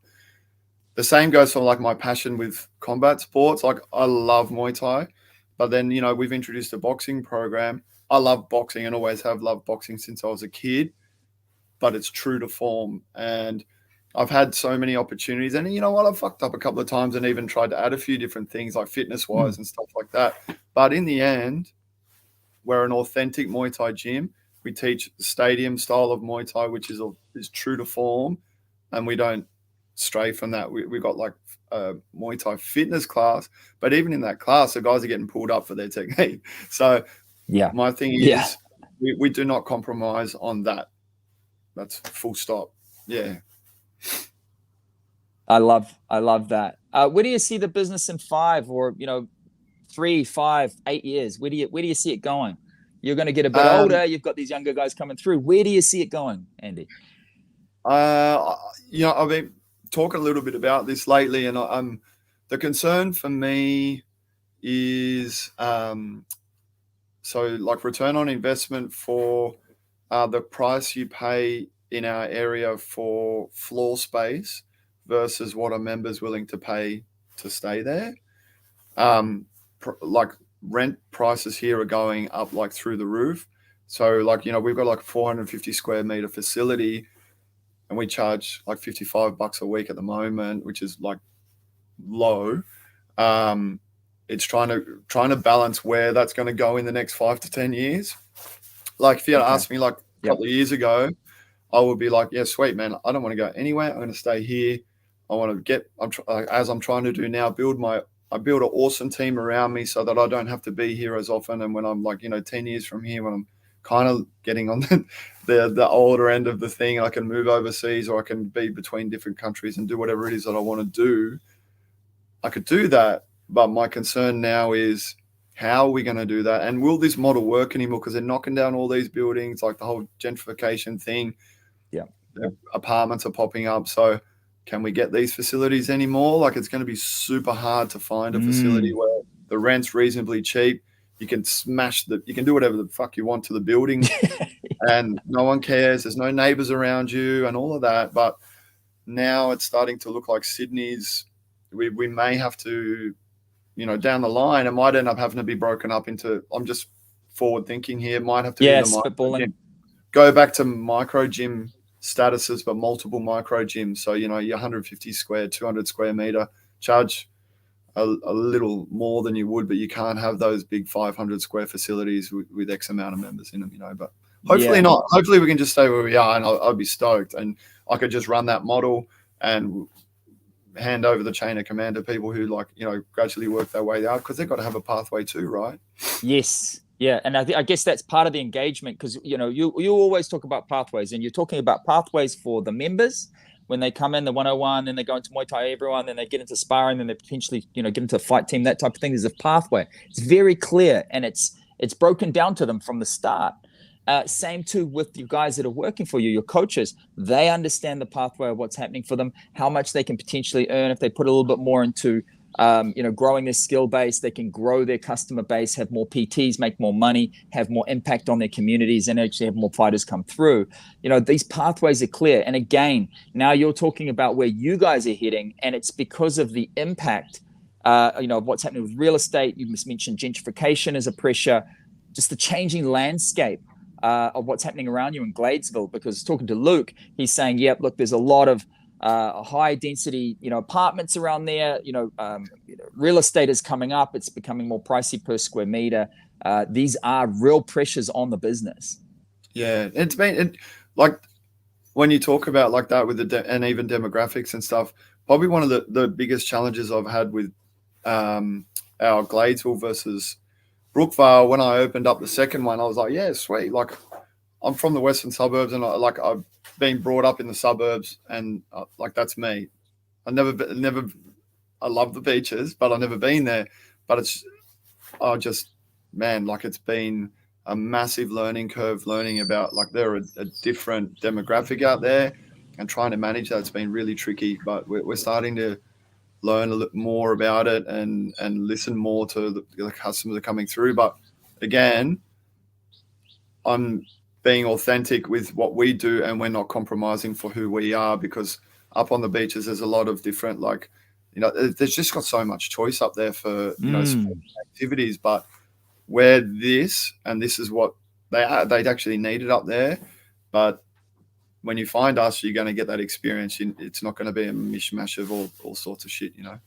The same goes for like my passion with combat sports. Like I love Muay Thai, but then, you know, we've introduced a boxing program. I love boxing and always have loved boxing since I was a kid, but it's true to form. And I've had so many opportunities, and you know what? I've fucked up a couple of times and even tried to add a few different things like fitness wise and stuff like that. But in the end, we're an authentic Muay Thai gym. We teach stadium style of Muay Thai, which is true to form, and we don't stray from that. We've got like a Muay Thai fitness class, but even in that class, the guys are getting pulled up for their technique. So my thing is we do not compromise on that. That's full stop. Yeah. I love that. Where do you see the business in 5 or, you know, 3, 5, 8 years? Where do you see it going? You're going to get a bit older. You've got these younger guys coming through. Where do you see it going, Andy? You know, I've been talking a little bit about this lately, and the concern for me is so like return on investment for the price you pay in our area for floor space versus what a member's willing to pay to stay there. Like rent prices here are going up like through the roof. So like, you know, we've got like a 450 square meter facility and we charge like $55 a week at the moment, which is like low. It's trying to balance where that's going to go in the next 5 to 10 years. Like if you had asked me like a couple of years ago, I would be like, yeah, sweet, man. I don't want to go anywhere. I'm going to stay here. I want to as I'm trying to do now, build an awesome team around me so that I don't have to be here as often. And when I'm like, you know, 10 years from here, when I'm kind of getting on the older end of the thing, I can move overseas or I can be between different countries and do whatever it is that I want to do. I could do that. But my concern now is, how are we going to do that? And will this model work anymore? Because they're knocking down all these buildings, like the whole gentrification thing. Yeah. The apartments are popping up. So can we get these facilities anymore? Like it's going to be super hard to find a facility where the rent's reasonably cheap. You can you can do whatever the fuck you want to the building and no one cares. There's no neighbors around you and all of that. But now it's starting to look like Sydney's. We may have to, you know, down the line, it might end up having to be broken up into, I'm just forward thinking here, might have to spitballing. Go back to micro gym statuses, but multiple micro gyms. So, you know, your 150 square, 200 square meter, charge a little more than you would, but you can't have those big 500 square facilities with X amount of members in them, you know, but hopefully not. Hopefully we can just stay where we are and I'll be stoked. And I could just run that model and hand over the chain of command to people who, like, you know, gradually work their way out, because they've got to have a pathway too, right? Yes. Yeah. And I guess that's part of the engagement, because, you know, you always talk about pathways, and you're talking about pathways for the members when they come in, the 101, then they go into Muay Thai everyone, then they get into sparring, then they potentially, you know, get into a fight team, that type of thing. There's a pathway. It's very clear, and it's broken down to them from the start. Same too with you guys that are working for you, your coaches. They understand the pathway of what's happening for them, how much they can potentially earn if they put a little bit more into, you know, growing their skill base. They can grow their customer base, have more PTs, make more money, have more impact on their communities, and actually have more fighters come through. You know, these pathways are clear. And again, now you're talking about where you guys are heading, and it's because of the impact, you know, of what's happening with real estate. You just mentioned gentrification as a pressure, just the changing landscape of what's happening around you in Gladesville. Because talking to Luke, he's saying, yep, look, there's a lot of high density, you know, apartments around there. You know, real estate is coming up. It's becoming more pricey per square meter. These are real pressures on the business. Yeah, it's been like when you talk about like that with and even demographics and stuff. Probably one of the biggest challenges I've had with our Gladesville versus Brookvale, when I opened up the second one, I was like, yeah, sweet. Like, I'm from the western suburbs, and I've been brought up in the suburbs, and like that's me. I love the beaches, but I've never been there. But it's been a massive learning curve, learning about like there are a different demographic out there, and trying to manage that. It's been really tricky, but we're starting to learn a little more about it and listen more to the customers that are coming through. But again, I'm being authentic with what we do, and we're not compromising for who we are, because up on the beaches, there's a lot of different, like, you know, there's just got so much choice up there for, you know, activities, but we're this, and this is what they'd actually need it up there. But when you find us, you're going to get that experience. It's not going to be a mishmash of all sorts of shit, you know?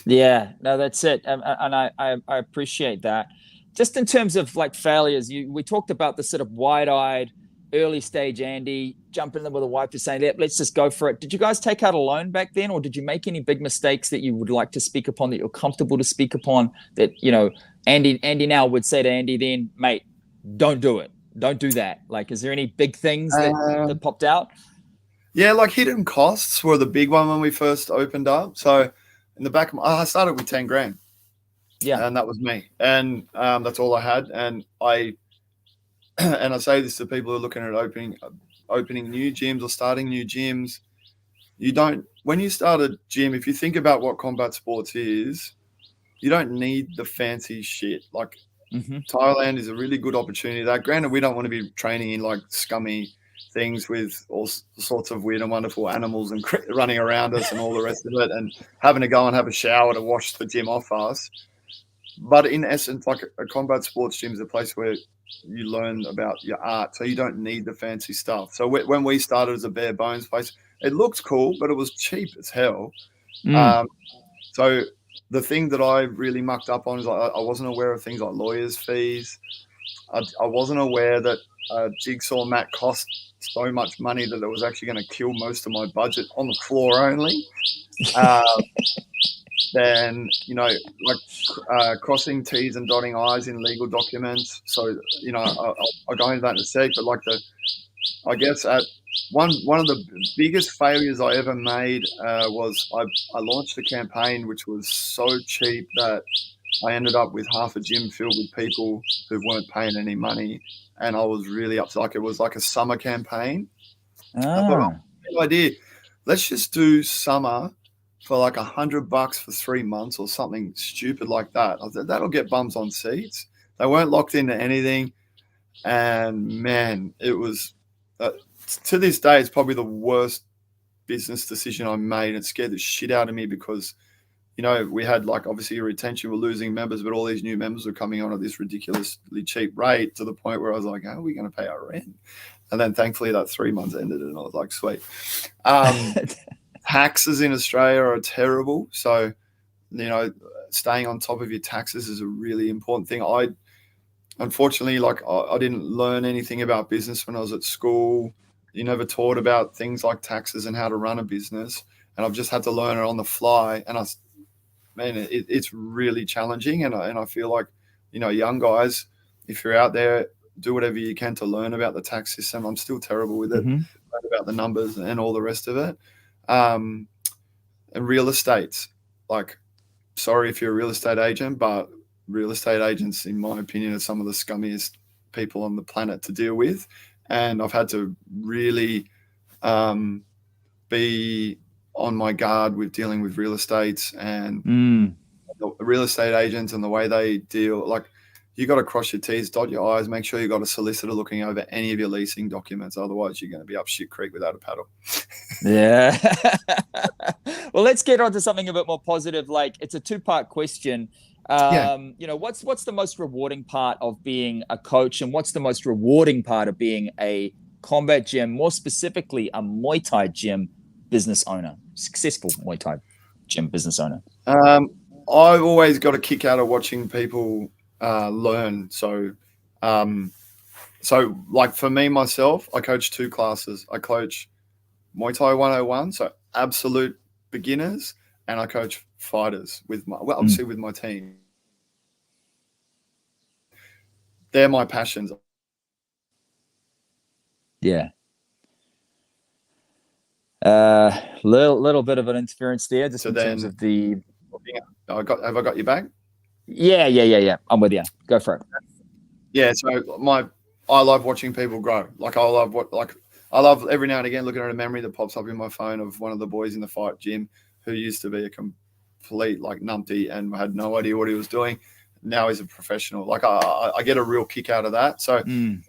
Yeah, no, that's it. And I appreciate that. Just in terms of like failures, we talked about the sort of wide-eyed, early stage Andy jumping in with a wife to say, let's just go for it. Did you guys take out a loan back then, or did you make any big mistakes that you would like to speak upon, that you're comfortable to speak upon, that, you know, Andy now would say to Andy then, mate, don't do it. Don't do that. Like, is there any big things that popped out? Yeah, like hidden costs were the big one when we first opened up. So in the back of I started with 10 grand. Yeah. And that was me. And that's all I had. And I say this to people who are looking at opening new gyms or starting new gyms. When you start a gym, if you think about what combat sports is, you don't need the fancy shit. Like, Thailand is a really good opportunity. That, granted, we don't want to be training in like scummy things with all sorts of weird and wonderful animals and running around us and all the rest of it, and having to go and have a shower to wash the gym off us. but in essence, like a combat sports gym is a place where you learn about your art, so you don't need the fancy stuff. So when we started as a bare bones place, it looked cool, but it was cheap as hell. So the thing that I really mucked up on is I wasn't aware of things like lawyers' fees. I wasn't aware that a jigsaw mat cost so much money that it was actually going to kill most of my budget on the floor only. Then, you know, like crossing T's and dotting I's in legal documents. So, you know, I'll go into that in a sec, but like I guess at one of the biggest failures I ever made was I launched a campaign which was so cheap that I ended up with half a gym filled with people who weren't paying any money, and I was really upset. Like it was like a summer campaign. I thought, good idea. Let's just do summer for like $100 for 3 months or something stupid like that. I said, that'll get bums on seats. They weren't locked into anything, and man, it was. To this day, it's probably the worst business decision I made. It scared the shit out of me because, you know, we had like obviously a retention, we're losing members, but all these new members were coming on at this ridiculously cheap rate to the point where I was like, how are we going to pay our rent? And then thankfully that 3 months ended and I was like, sweet. Taxes in Australia are terrible. So, you know, staying on top of your taxes is a really important thing. Unfortunately, like I didn't learn anything about business when I was at school. You never taught about things like taxes and how to run a business. And I've just had to learn it on the fly. And it's really challenging. And I feel like, you know, young guys, if you're out there, do whatever you can to learn about the tax system. I'm still terrible with it, about the numbers and all the rest of it. And real estate, like, sorry if you're a real estate agent, but real estate agents, in my opinion, are some of the scummiest people on the planet to deal with. And I've had to really be on my guard with dealing with real estate and the real estate agents and the way they deal. Like, you got to cross your T's, dot your I's, make sure you got a solicitor looking over any of your leasing documents. Otherwise, you're going to be up shit creek without a paddle. Yeah. Well, let's get on to something a bit more positive. Like, it's a two-part question. You know, what's the most rewarding part of being a coach, and what's the most rewarding part of being a combat gym, more specifically a Muay Thai gym business owner, successful Muay Thai gym business owner? I've always got a kick out of watching people learn. So like for me, myself, I coach 2 classes. I coach Muay Thai 101, so absolute beginners, and I coach fighters with obviously with my team. They're my passions. Yeah. Little bit of an interference there, just in terms of the. Have I got you back? Yeah. I'm with you. Go for it. Yeah. So I love watching people grow. Like I love every now and again looking at a memory that pops up in my phone of one of the boys in the fight gym who used to be a complete like numpty and had no idea what he was doing. Now he's a professional. Like I get a real kick out of that. So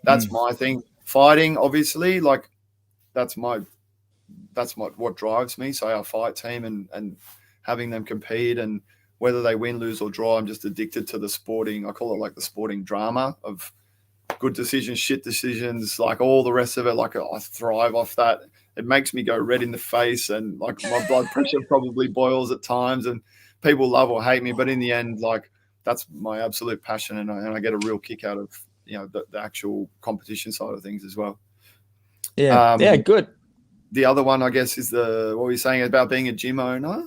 that's my thing. Fighting, obviously, like that's what drives me. So our fight team and having them compete, and whether they win, lose, or draw, I'm just addicted to the sporting. I call it like the sporting drama of good decisions, shit decisions, like all the rest of it. Like I thrive off that. It makes me go red in the face, and like my blood pressure probably boils at times, and people love or hate me. But in the end, like that's my absolute passion, and I get a real kick out of, you know, the actual competition side of things as well. Yeah, good. The other one, I guess, is what were you saying about being a gym owner?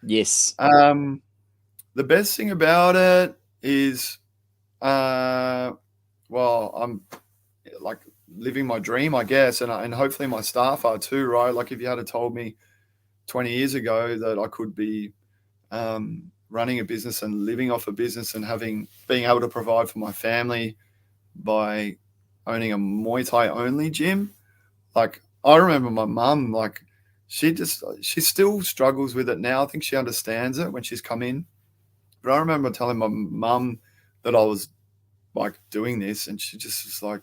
Yes. The best thing about it is, I'm like living my dream, I guess, and hopefully my staff are too, right? Like if you had told me 20 years ago that I could be running a business and living off a business and being able to provide for my family by owning a Muay Thai only gym. Like I remember my mum, like she still struggles with it now. I think she understands it when she's come in. But I remember telling my mum that I was like doing this, and she just was like,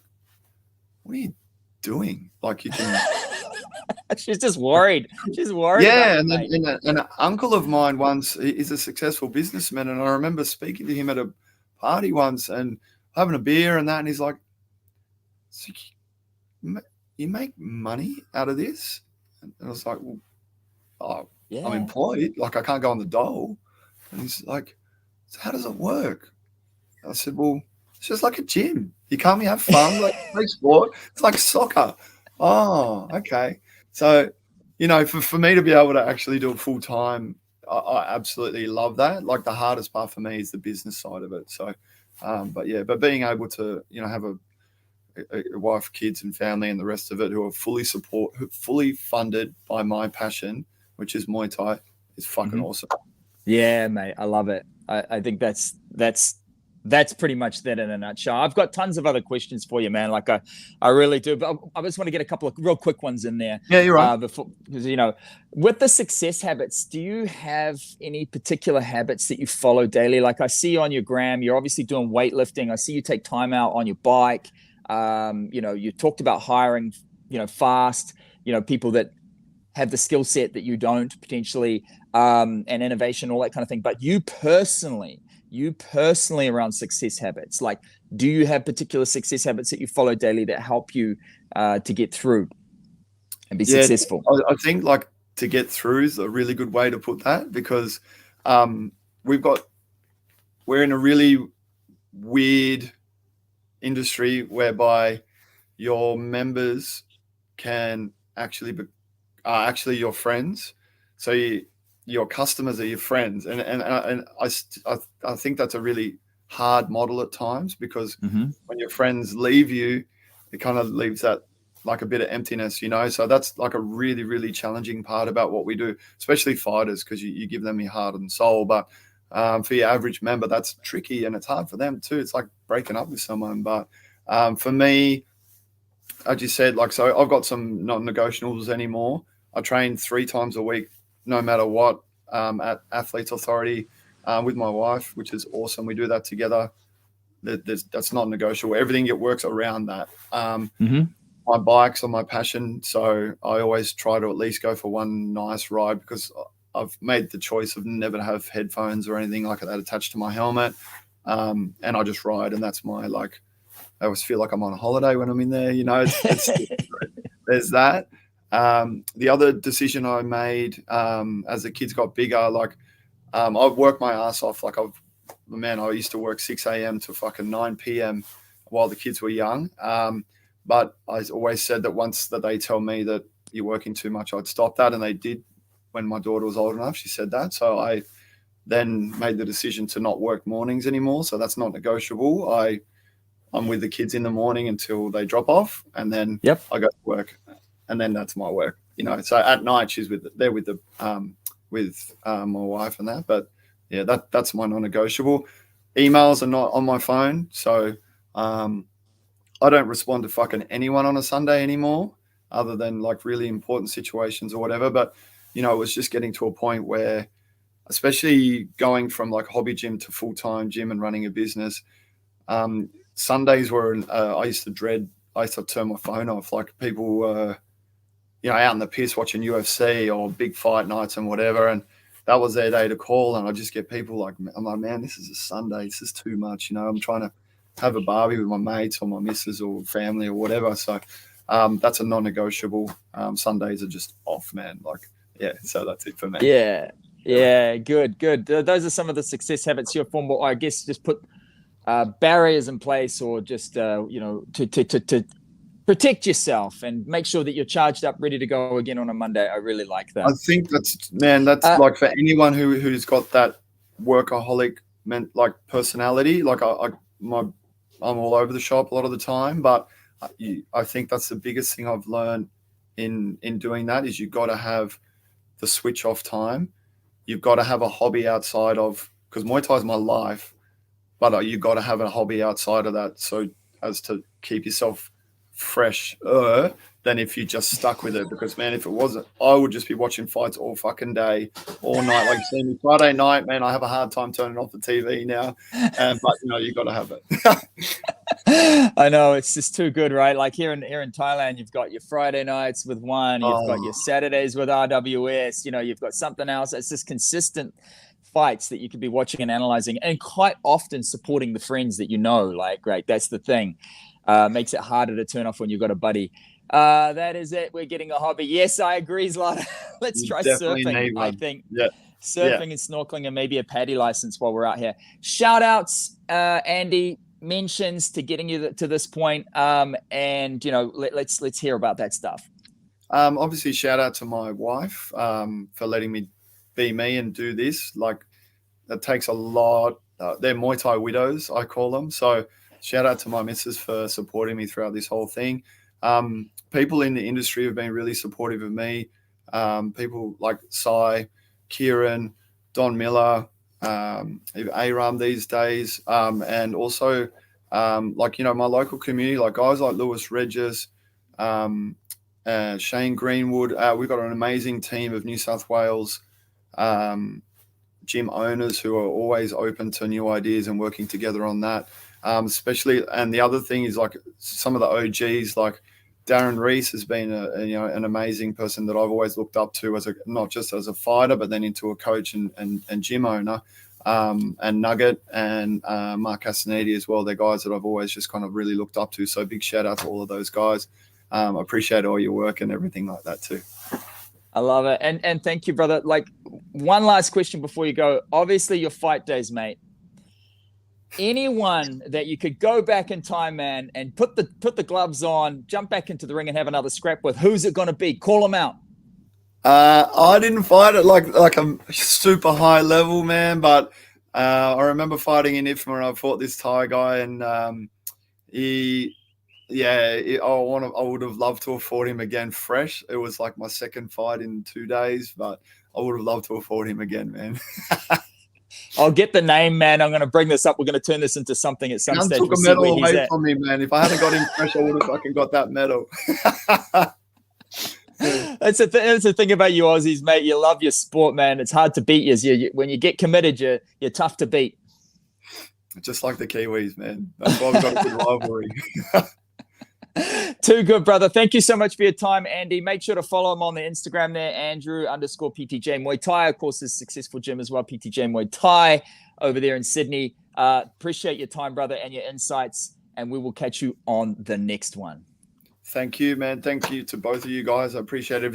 "What are you doing? Like you can." She's just worried. She's worried. Yeah, and an uncle of mine once is a successful businessman, and I remember speaking to him at party once and having a beer and that. And he's like, so you make money out of this? And I was like, well, I'm employed. Like, I can't go on the dole. And he's like, so how does it work? I said, well, it's just like a gym. You come, you have fun, like play sport. It's like soccer. Oh, okay. So, you know, for me to be able to actually do it full time, I absolutely love that. Like, the hardest part for me is the business side of it. So, but being able to, you know, have a wife, kids, and family, and the rest of it who are fully funded by my passion, which is Muay Thai, is fucking awesome. Yeah, mate, I love it. I think that's pretty much that in a nutshell. I've got tons of other questions for you, man. Like I really do, but I just want to get a couple of real quick ones in there. Yeah, you're right. Because, you know, with the success habits, do you have any particular habits that you follow daily? Like, I see on your gram, you're obviously doing weightlifting. I see you take time out on your bike. You know, you talked about hiring, you know, fast, you know, people that have the skill set that you don't potentially, and innovation, all that kind of thing. But you personally around success habits, like, do you have particular success habits that you follow daily that help you to get through and be successful? I think, like, to get through is a really good way to put that, because we're in a really weird industry whereby your members can actually are actually your friends. So your customers are your friends, and I think that's a really hard model at times, because when your friends leave you, it kind of leaves that like a bit of emptiness, you know. So that's like a really, really challenging part about what we do, especially fighters, because you give them your heart and soul. But for your average member, that's tricky, and it's hard for them too. It's like breaking up with someone. But for me, as you said, like, so I've got some non-negotiables anymore. I train 3 times a week, no matter what, at Athletes Authority with my wife, which is awesome. We do that together. That's not negotiable. Everything, it works around that. My bikes are my passion, so I always try to at least go for one nice ride, because I've made the choice of never to have headphones or anything like that attached to my helmet, and I just ride, and that's my, like, I always feel like I'm on a holiday when I'm in there, you know. There's that. The other decision I made as the kids got bigger, like, I've worked my ass off. Like, I used to work 6 a.m. to fucking 9 p.m. while the kids were young. But I always said that once that they tell me that you're working too much, I'd stop that. And they did when my daughter was old enough. She said that. So I then made the decision to not work mornings anymore. So that's not negotiable. I'm with the kids in the morning until they drop off, and then I go to work, and then that's my work, you know. So at night they're with my wife and that. But yeah, that's my non-negotiable. Emails are not on my phone, so I don't respond to fucking anyone on a Sunday anymore, other than like really important situations or whatever. But, you know, it was just getting to a point where, especially going from like hobby gym to full-time gym and running a business, Sundays were, I used to turn my phone off. Like, people were, you know, out in the piss watching UFC or big fight nights and whatever. And that was their day to call. And I just get people like, I'm like, man, this is a Sunday. This is too much. You know, I'm trying to have a barbie with my mates or my missus or family or whatever. So that's a non-negotiable. Sundays are just off, man. Like, yeah, so that's it for me. Yeah, good. Those are some of the success habits you're formed. I guess just put barriers in place, or just, you know, to protect yourself and make sure that you're charged up, ready to go again on a Monday. I really like that. I think that's like for anyone who's got that workaholic like personality, like I'm all over the shop a lot of the time, but I think that's the biggest thing I've learned in doing that is you've got to have the switch off time. You've got to have a hobby outside of, because Muay Thai is my life, but you've got to have a hobby outside of that, so as to keep yourself fresh than if you just stuck with it. Because, man, if it wasn't, I would just be watching fights all fucking day, all night. Like, see me Friday night, man, I have a hard time turning off the TV now. But, you know, you got to have it. I know, it's just too good, right? Like here in Thailand, you've got your Friday nights with one, you've got your Saturdays with RWS, you know, you've got something else. It's this consistent fights that you could be watching and analyzing, and quite often supporting the friends that you know. Like, right, that's the thing. Makes it harder to turn off when you've got a buddy. That is it. We're getting a hobby. Yes, I agree, Zlatan. Let's try surfing. I think surfing and snorkeling, and maybe a paddy license while we're out here. Shout outs, Andy, mentions to getting you to this point. And let's hear about that stuff. Obviously, shout out to my wife for letting me be me and do this. Like, that takes a lot. They're Muay Thai widows, I call them. So shout out to my missus for supporting me throughout this whole thing. People in the industry have been really supportive of me. People like Sai, Kieran, Don Miller, Aram these days, and also my local community, like guys like Lewis Regis, Shane Greenwood. We've got an amazing team of New South Wales gym owners who are always open to new ideas and working together on that. Especially, and the other thing is, like, some of the OGs, like Darren Reese has been an amazing person that I've always looked up to as not just as a fighter, but then into a coach and gym owner. And Nugget and Mark Castanedi as well. They're guys that I've always just kind of really looked up to. So big shout out to all of those guys. I appreciate all your work and everything like that too. I love it. And thank you, brother. Like, one last question before you go. Obviously, your fight days, mate. Anyone that you could go back in time, man, and put the gloves on, jump back into the ring and have another scrap with, who's it going to be? Call them out. I didn't fight at like a super high level, man, but I remember fighting in IFMA, and I fought this Thai guy, and I would have loved to have fought him again fresh. It was like my second fight in 2 days, but I would have loved to have fought him again, man. I'll get the name, man. I'm going to bring this up. We're going to turn this into something at some stage. Took a medal away from me, man. If I hadn't got him fresh, I would have fucking got that medal. That's the thing about you Aussies, mate. You love your sport, man. It's hard to beat you. When you get committed, you're tough to beat. Just like the Kiwis, man. That's why we've got a good rivalry. Too good, brother. Thank you so much for your time, Andy. Make sure to follow him on the Instagram there, Andrew_PTJ Muay Thai. Of course, his successful gym as well, PTJ Muay Thai over there in Sydney. Appreciate your time, brother, and your insights, and we will catch you on the next one. Thank you, man. Thank you to both of you guys. I appreciate everything.